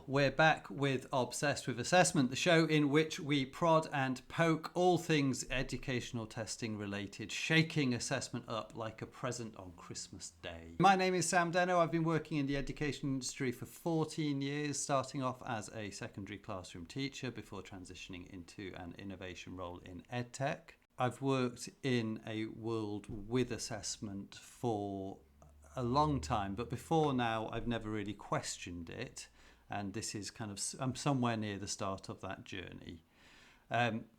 we're back with Obsessed with Assessment, the show in which we prod and poke all things educational testing related, shaking assessment up like a present on Christmas Day. My name is Sam Deno. I've been working in the education industry for 14 years, starting off as a secondary classroom teacher before transitioning into an innovation role in EdTech. I've worked in a world with assessment for a long time, but before now I've never really questioned it, and this is I'm somewhere near the start of that journey.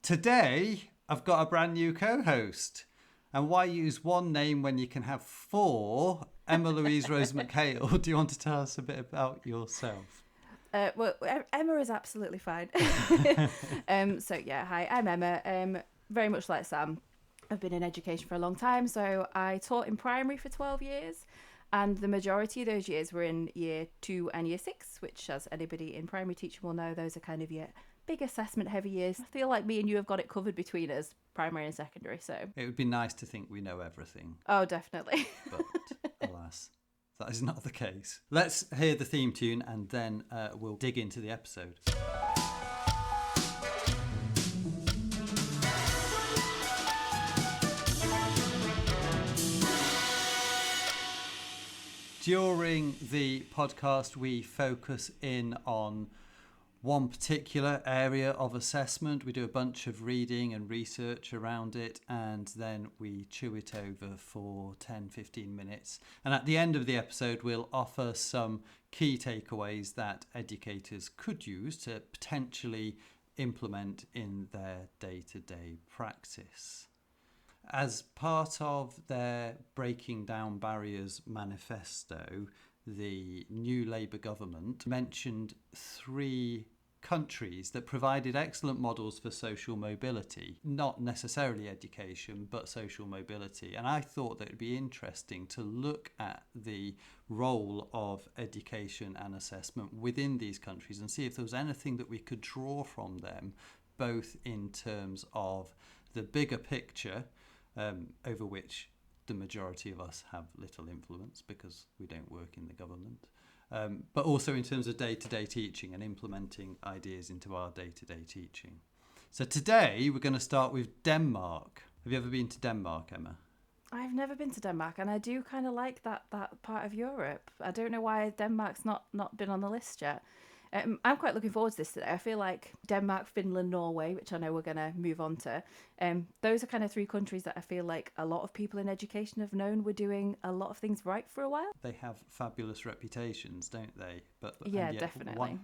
Today I've got a brand new co-host, and why use one name when you can have four? Emma Louise Rose McHale, do you want to tell us a bit about yourself? Well, Emma is absolutely fine. Hi, I'm Emma. Very much like Sam, I've been in education for a long time, so I taught in primary for 12 years, and the majority of those years were in year 2 and year 6, which, as anybody in primary teaching will know, those are kind of your big assessment heavy years. I feel like me and you have got it covered between us, primary and secondary, so... It would be nice to think we know everything. Oh, definitely. But, alas, that is not the case. Let's hear the theme tune, and then we'll dig into the episode. During the podcast, we focus in on one particular area of assessment. We do a bunch of reading and research around it, and then we chew it over for 10-15 minutes. And at the end of the episode, we'll offer some key takeaways that educators could use to potentially implement in their day-to-day practice. As part of their Breaking Down Barriers manifesto, the new Labour government mentioned 3 countries that provided excellent models for social mobility, not necessarily education, but social mobility. And I thought that it would be interesting to look at the role of education and assessment within these countries and see if there was anything that we could draw from them, both in terms of the bigger picture, over which the majority of us have little influence because we don't work in the government, but also in terms of day-to-day teaching and implementing ideas into our day-to-day teaching. So today we're going to start with Denmark. Have you ever been to Denmark, Emma? I've never been to Denmark, and I do kind of like that part of Europe. I don't know why Denmark's not been on the list yet. I'm quite looking forward to this today. I feel like Denmark, Finland, Norway, which I know we're going to move on to, those are kind of 3 countries that I feel like a lot of people in education have known were doing a lot of things right for a while. They have fabulous reputations, don't they? Yeah, definitely.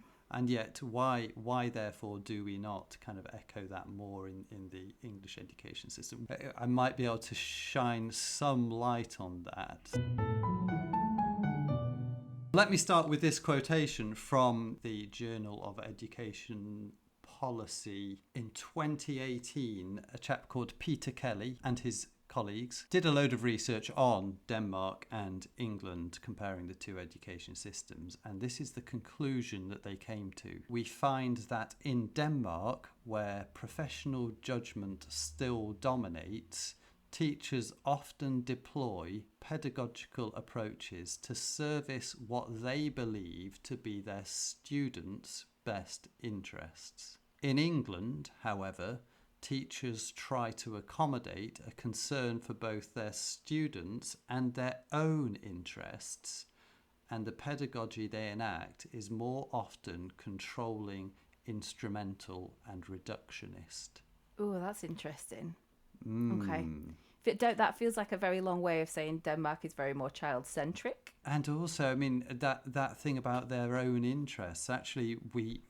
Why therefore do we not kind of echo that more in the English education system? I might be able to shine some light on that. Let me start with this quotation from the Journal of Education Policy. In 2018, a chap called Peter Kelly and his colleagues did a load of research on Denmark and England, comparing the 2 education systems, and this is the conclusion that they came to. We find that in Denmark, where professional judgment still dominates, teachers often deploy pedagogical approaches to service what they believe to be their students' best interests. In England, however, teachers try to accommodate a concern for both their students and their own interests, and the pedagogy they enact is more often controlling, instrumental, and reductionist. Oh, that's interesting. Okay. That feels like a very long way of saying Denmark is very more child-centric. And also, I mean, that thing about their own interests, actually, we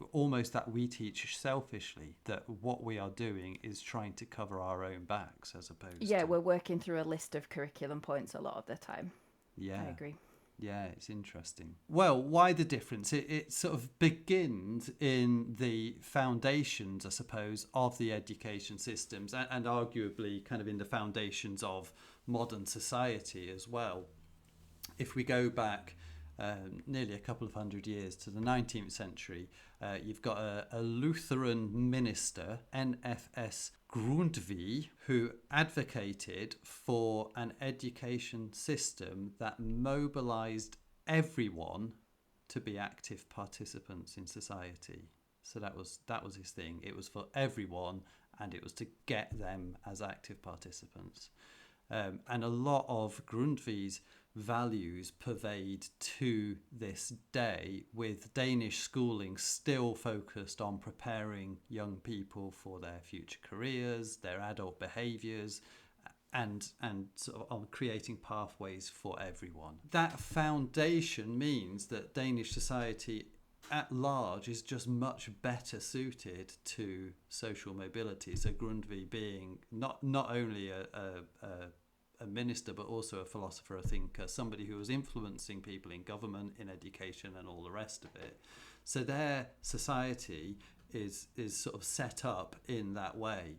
teach selfishly, that what we are doing is trying to cover our own backs as opposed to... Yeah, we're working through a list of curriculum points a lot of the time. Yeah. I agree. Yeah, it's interesting. Well, why the difference? It sort of begins in the foundations, I suppose, of the education systems and arguably kind of in the foundations of modern society as well. If we go back nearly a couple of hundred years to the 19th century, you've got a Lutheran minister, N.F.S. Grundtvig, who advocated for an education system that mobilized everyone to be active participants in society. So that was his thing. It was for everyone, and it was to get them as active participants. And a lot of Grundtvig's values pervade to this day, with Danish schooling still focused on preparing young people for their future careers, their adult behaviours, and sort of on creating pathways for everyone. That foundation means that Danish society at large is just much better suited to social mobility. So Grundtvig being not only a minister, but also a philosopher, a thinker, somebody who was influencing people in government, in education, and all the rest of it. So their society is sort of set up in that way.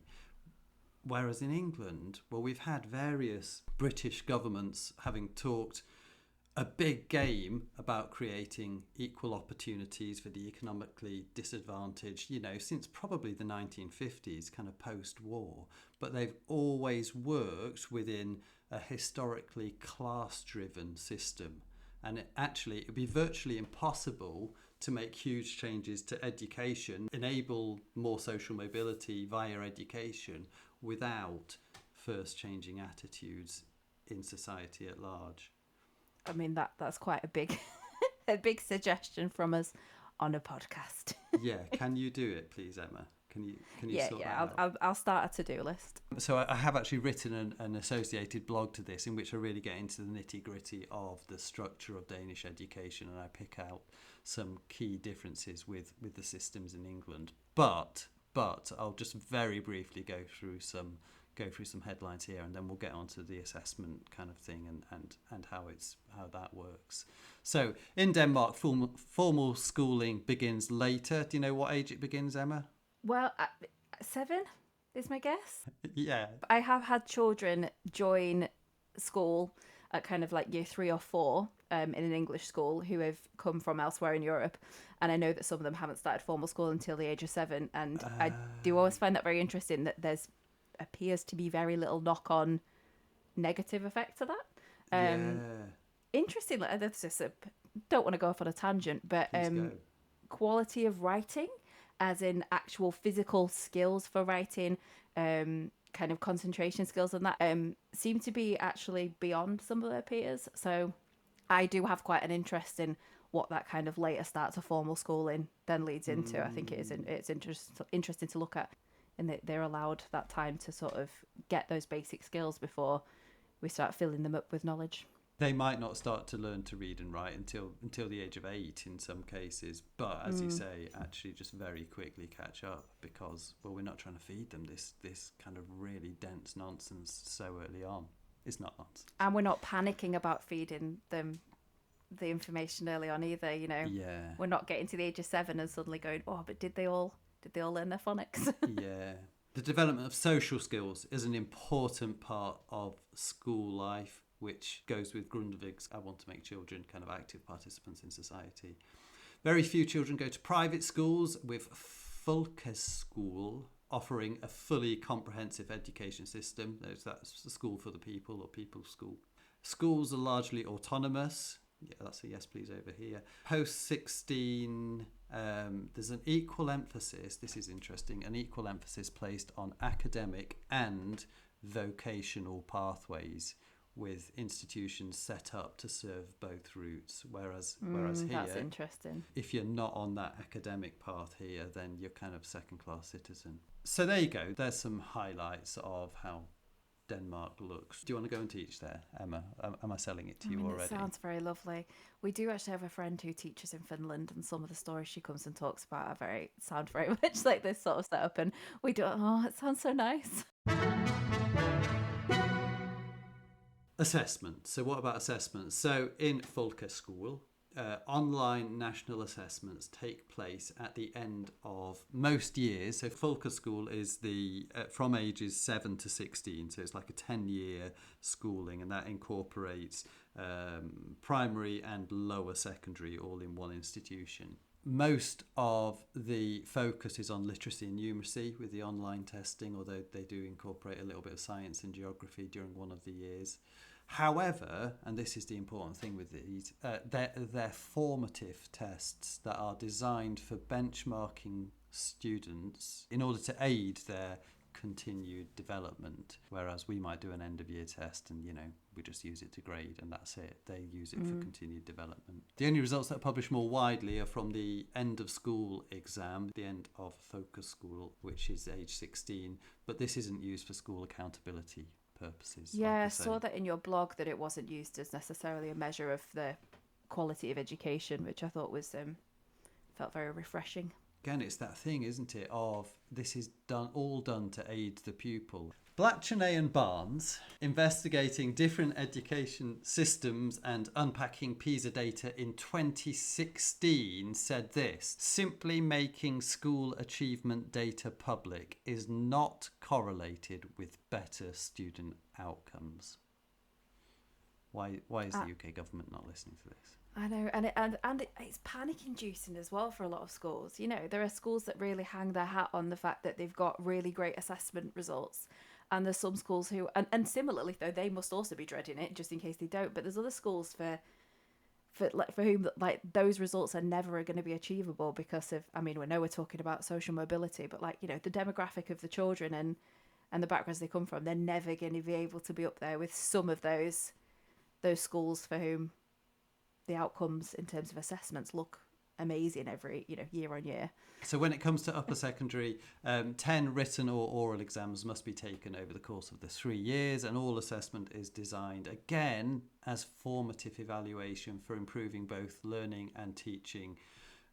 Whereas in England, well, we've had various British governments having talked a big game about creating equal opportunities for the economically disadvantaged, since probably the 1950s, kind of post-war. But they've always worked within a historically class-driven system. And it would be virtually impossible to make huge changes to education, enable more social mobility via education, without first changing attitudes in society at large. I mean, that's quite a big a big suggestion from us on a podcast. Yeah, can you do it, please, Emma? Can you sort that out? I'll start a to-do list. So I have actually written an associated blog to this, in which I really get into the nitty-gritty of the structure of Danish education, and I pick out some key differences with the systems in England. But I'll just very briefly go through some headlines here, and then we'll get onto the assessment kind of thing and how that works. So in Denmark, formal schooling begins later. Do you know what age it begins, Emma? Well, 7 is my guess. Yeah. I have had children join school at kind of like year 3 or 4 in an English school who have come from elsewhere in Europe. And I know that some of them haven't started formal school until the age of 7. And I do always find that very interesting, that there's appears to be very little knock-on negative effect to that. Interestingly, don't want to go off on a tangent, but quality of writing, as in actual physical skills for writing, kind of concentration skills and that, seem to be actually beyond some of their peers. So I do have quite an interest in what that kind of later start to formal schooling then leads into. I think it's interesting to look at, and that they're allowed that time to sort of get those basic skills before we start filling them up with knowledge. They might not start to learn to read and write until the age of 8 in some cases, but as you say, actually just very quickly catch up, because, well, we're not trying to feed them this kind of really dense nonsense so early on. It's not nonsense. And we're not panicking about feeding them the information early on either, Yeah. We're not getting to the age of 7 and suddenly going, oh, but did they all learn their phonics? Yeah. The development of social skills is an important part of school life, which goes with Grundtvig's I want to make children kind of active participants in society. Very few children go to private schools, with Folkeskole offering a fully comprehensive education system. That's a school for the people, or people's school. Schools are largely autonomous. Yeah, that's a yes please over here. Post 16, there's an equal emphasis, this is interesting, an equal emphasis placed on academic and vocational pathways, with institutions set up to serve both routes. Whereas here, that's interesting. If you're not on that academic path here, then you're kind of second-class citizen. So there you go. There's some highlights of how Denmark looks. Do you want to go and teach there, Emma? Am I selling it to you already? It sounds very lovely. We do actually have a friend who teaches in Finland, and some of the stories she comes and talks about sound very much like this sort of setup, and we do, it sounds so nice. Assessment. So what about assessments? So in Folkeskole, online national assessments take place at the end of most years. So Folkeskole is from ages 7 to 16, so it's like a 10-year schooling, and that incorporates primary and lower secondary all in one institution. Most of the focus is on literacy and numeracy with the online testing, although they do incorporate a little bit of science and geography during one of the years. However, and this is the important thing with these, they're formative tests that are designed for benchmarking students in order to aid their continued development, whereas we might do an end of year test and we just use it to grade and that's it. They use it for continued development. The only results that are published more widely are from the end of school exam, the end of focus school, which is age 16, but this isn't used for school accountability purposes. Yeah, I saw that in your blog that it wasn't used as necessarily a measure of the quality of education, which I thought was felt very refreshing. Again, it's that thing, isn't it, of this is all done to aid the pupil. Blackcheney and Barnes, investigating different education systems and unpacking PISA data in 2016, said this: simply making school achievement data public is not correlated with better student outcomes. Why is the UK government not listening to this? I know, and it's panic-inducing as well for a lot of schools. There are schools that really hang their hat on the fact that they've got really great assessment results, and there's some schools who, and similarly though, they must also be dreading it just in case they don't. But there's other schools for whom those results are never going to be achievable because of, we know we're talking about social mobility, but the demographic of the children and the backgrounds they come from, they're never going to be able to be up there with some of those schools for whom the outcomes in terms of assessments look amazing every year on year. So when it comes to upper secondary, 10 written or oral exams must be taken over the course of the 3 years, and all assessment is designed again as formative evaluation for improving both learning and teaching,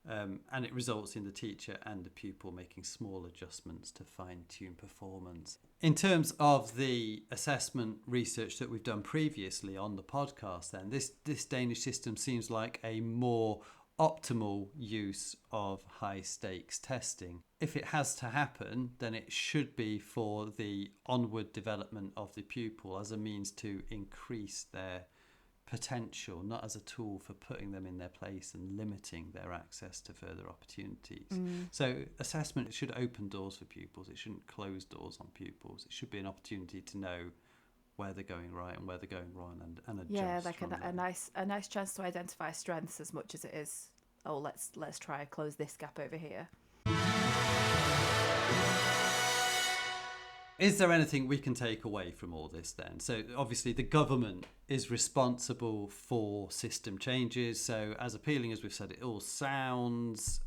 and it results in the teacher and the pupil making small adjustments to fine-tune performance. In terms of the assessment research that we've done previously on the podcast, then this Danish system seems like a more optimal use of high stakes testing. If it has to happen, then it should be for the onward development of the pupil as a means to increase their potential, not as a tool for putting them in their place and limiting their access to further opportunities. So assessment should open doors for pupils. It shouldn't close doors on pupils. It should be an opportunity to know where they're going right and where they're going wrong and adjust. Yeah, like a nice chance to identify strengths as much as it is, let's try and close this gap over here. Is there anything we can take away from all this then? So obviously the government is responsible for system changes. So as appealing as we've said it all sounds,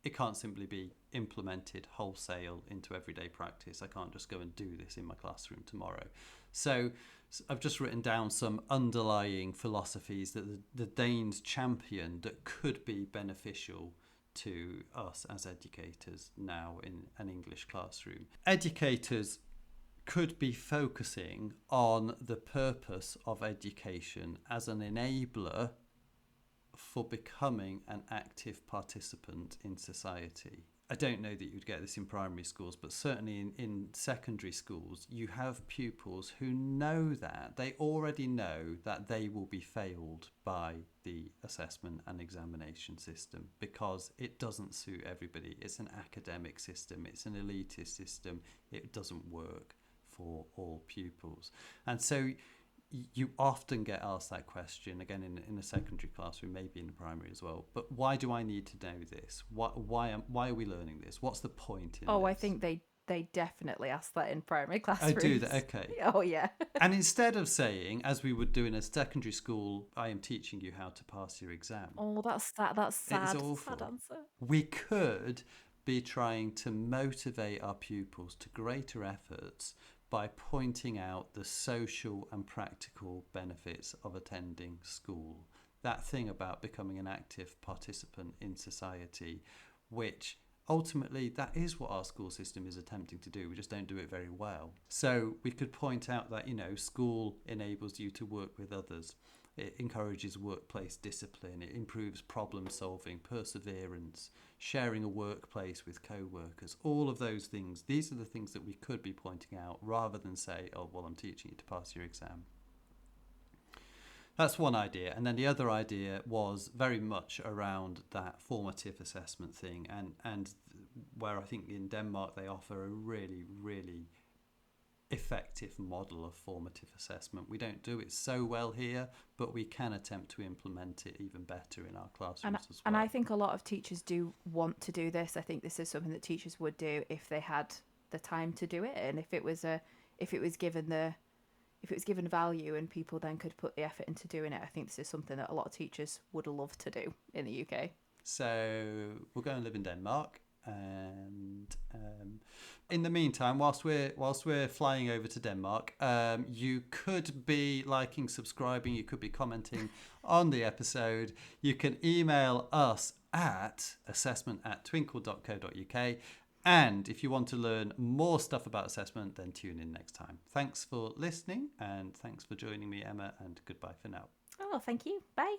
it can't simply be implemented wholesale into everyday practice. I can't just go and do this in my classroom tomorrow. So I've just written down some underlying philosophies that the Danes champion that could be beneficial to us as educators now in an English classroom. Educators could be focusing on the purpose of education as an enabler for becoming an active participant in society. I don't know that you'd get this in primary schools, but certainly in secondary schools, you have pupils who know that. They already know that they will be failed by the assessment and examination system because it doesn't suit everybody. It's an academic system. It's an elitist system. It doesn't work for all pupils. And so you often get asked that question, again, in a secondary classroom, maybe in the primary as well. But why do I need to know this? Why are we learning this? What's the point in this? I think they definitely ask that in primary classrooms. I do that, okay. Oh, yeah. And instead of saying, as we would do in a secondary school, I am teaching you how to pass your exam. Oh, that's sad. That's sad. It's awful. Sad answer. We could be trying to motivate our pupils to greater efforts by pointing out the social and practical benefits of attending school. That thing about becoming an active participant in society, which ultimately that is what our school system is attempting to do. We just don't do it very well. So we could point out that, school enables you to work with others. It encourages workplace discipline. It improves problem solving, perseverance, sharing a workplace with co-workers. All of those things, these are the things that we could be pointing out rather than say, oh, well, I'm teaching you to pass your exam. That's one idea. And then the other idea was very much around that formative assessment thing and where I think in Denmark they offer a really, really effective model of formative assessment. We don't do it so well here, but we can attempt to implement it even better in our classrooms as well. And I think a lot of teachers do want to do this. I think this is something that teachers would do if they had the time to do it, and if it was given value and people then could put the effort into doing it. I think this is something that a lot of teachers would love to do in the UK. So we'll go and live in Denmark, and in the meantime, whilst we're flying over to Denmark, you could be liking, subscribing, you could be commenting on the episode. You can email us at assessment@twinkl.co.uk. And if you want to learn more stuff about assessment, then tune in next time. Thanks for listening, and thanks for joining me, Emma, and goodbye for now. Oh, thank you. Bye.